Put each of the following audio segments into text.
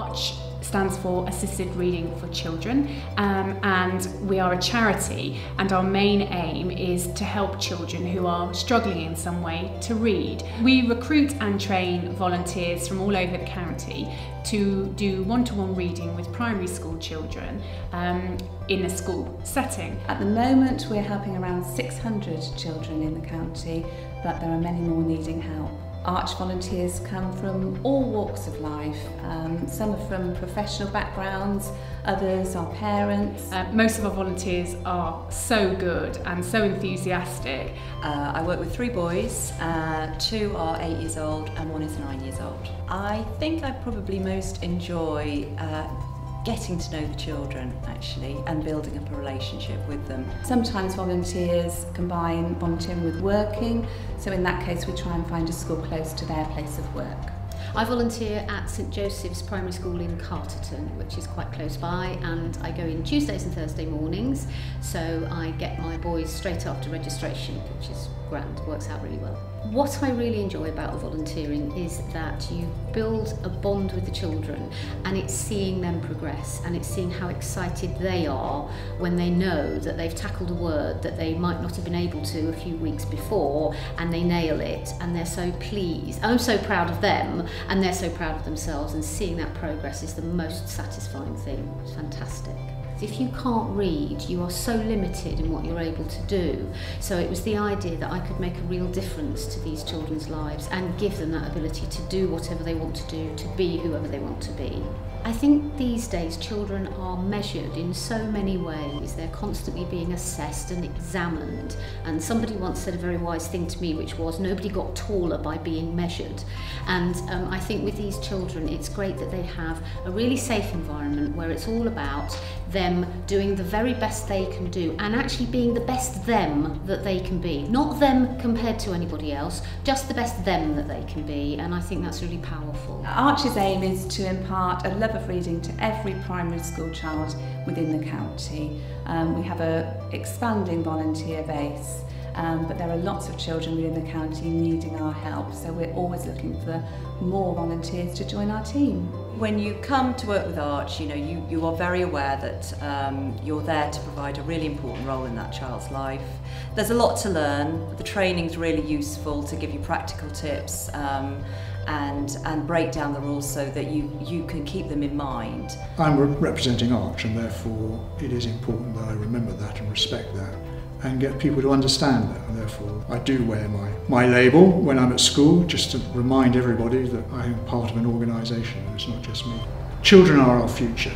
ARCH stands for Assisted Reading for Children, and we are a charity, and our main aim is to help children who are struggling in some way to read. We recruit and train volunteers from all over the county to do one-to-one reading with primary school children in a school setting. At the moment we're helping around 600 children in the county, but there are many more needing help. ARCH volunteers come from all walks of life. Some are from professional backgrounds, others are parents. Most of our volunteers are so good and so enthusiastic. I work with 3 boys, 2 are 8 years old and 1 is 9 years old. I think I probably most enjoy getting to know the children actually and building up a relationship with them. Sometimes volunteers combine volunteering with working, so in that case we try and find a school close to their place of work. I volunteer at St Joseph's Primary School in Carterton, which is quite close by, and I go in Tuesdays and Thursday mornings, so I get my boys straight after registration, which is grand, works out really well. What I really enjoy about volunteering is that you build a bond with the children, and it's seeing them progress, and it's seeing how excited they are when they know that they've tackled a word that they might not have been able to a few weeks before, and they nail it, and they're so pleased. I'm so proud of them, and they're so proud of themselves, and seeing that progress is the most satisfying thing. It's fantastic. If you can't read, you are so limited in what you're able to do. So it was the idea that I could make a real difference to these children's lives and give them that ability to do whatever they want to do, to be whoever they want to be. I think these days children are measured in so many ways. They're constantly being assessed and examined. And somebody once said a very wise thing to me, which was, nobody got taller by being measured. And I think with these children, it's great that they have a really safe environment where it's all about them doing the very best they can do and actually being the best them that they can be. Not them compared to anybody else, just the best them that they can be, and I think that's really powerful. ARCH's aim is to impart a love of reading to every primary school child within the county. We have an expanding volunteer base, but there are lots of children within the county needing our help, so we're always looking for more volunteers to join our team. When you come to work with ARCH, you are very aware that you're there to provide a really important role in that child's life. There's a lot to learn. The training's really useful to give you practical tips and break down the rules so that you can keep them in mind. I'm representing ARCH, and therefore it is important that I remember that and respect that and get people to understand that, and therefore I do wear my label when I'm at school, just to remind everybody that I am part of an organisation and it's not just me. Children are our future,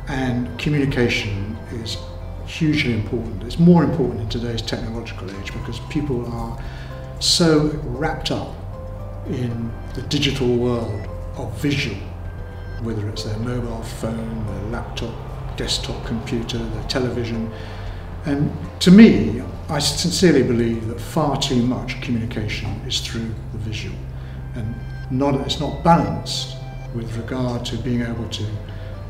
and communication is hugely important. It's more important in today's technological age because people are so wrapped up in the digital world of visual, whether it's their mobile phone, their laptop, desktop computer, their television. And to me, I sincerely believe that far too much communication is through the visual, and it's not balanced with regard to being able to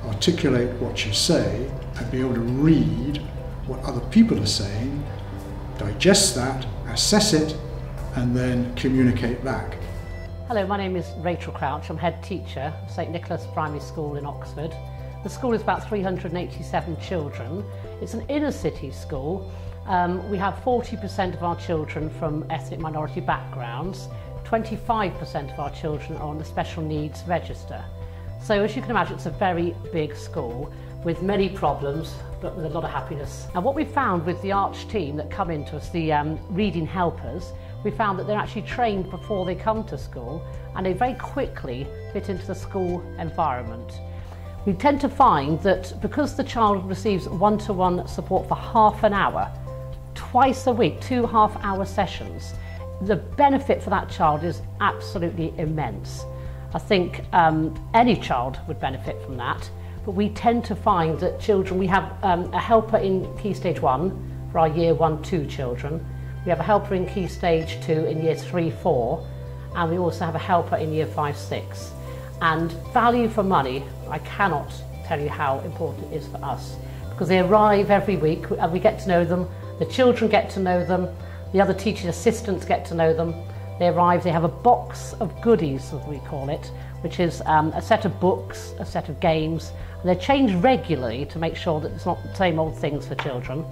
articulate what you say and be able to read what other people are saying, digest that, assess it, and then communicate back. Hello, my name is Rachel Crouch. I'm head teacher of St Nicholas Primary School in Oxford. The school is about 387 children. It's an inner city school. We have 40% of our children from ethnic minority backgrounds. 25% of our children are on the special needs register. So as you can imagine, it's a very big school with many problems, but with a lot of happiness. And what we found with the ARCH team that come into us, the reading helpers, we found that they're actually trained before they come to school, and they very quickly fit into the school environment. We tend to find that because the child receives one-to-one support for half an hour, twice a week, 2 half-hour sessions, the benefit for that child is absolutely immense. I think any child would benefit from that, but we tend to find that children, we have a helper in Key Stage 1 for our Year 1-2 children, we have a helper in Key Stage 2 in Year 3-4, and we also have a helper in Year 5-6. And value for money, I cannot tell you how important it is for us, because they arrive every week and we get to know them, the children get to know them, the other teaching assistants get to know them. They arrive, they have a box of goodies, as we call it, which is a set of books, a set of games, and they're changed regularly to make sure that it's not the same old things for children.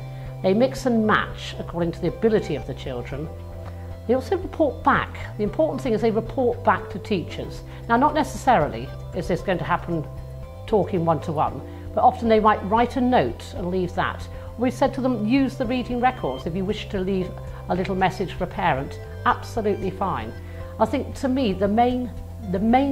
They mix and match according to the ability of the children. They also report back. The important thing is they report back to teachers. Now, not necessarily is this going to happen talking one-to-one, but often they might write a note and leave that. We've said to them, use the reading records. If you wish to leave a little message for a parent, absolutely fine. I think, to me, the main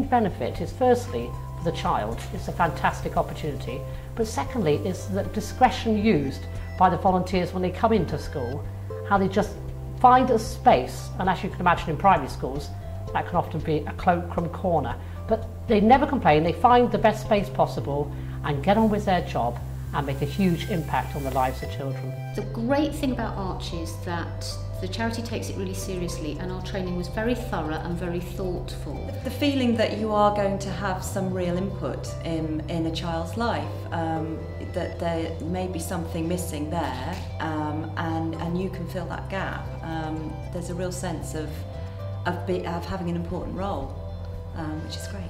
benefit is, firstly, for the child. It's a fantastic opportunity. But secondly, is the discretion used by the volunteers when they come into school, how they just find a space, and as you can imagine in primary schools, that can often be a cloakroom corner. But they never complain, they find the best space possible and get on with their job and make a huge impact on the lives of children. The great thing about Archie is that the charity takes it really seriously, and our training was very thorough and very thoughtful. The feeling that you are going to have some real input in a child's life, that there may be something missing there, and you can fill that gap. There's a real sense of having an important role, which is great.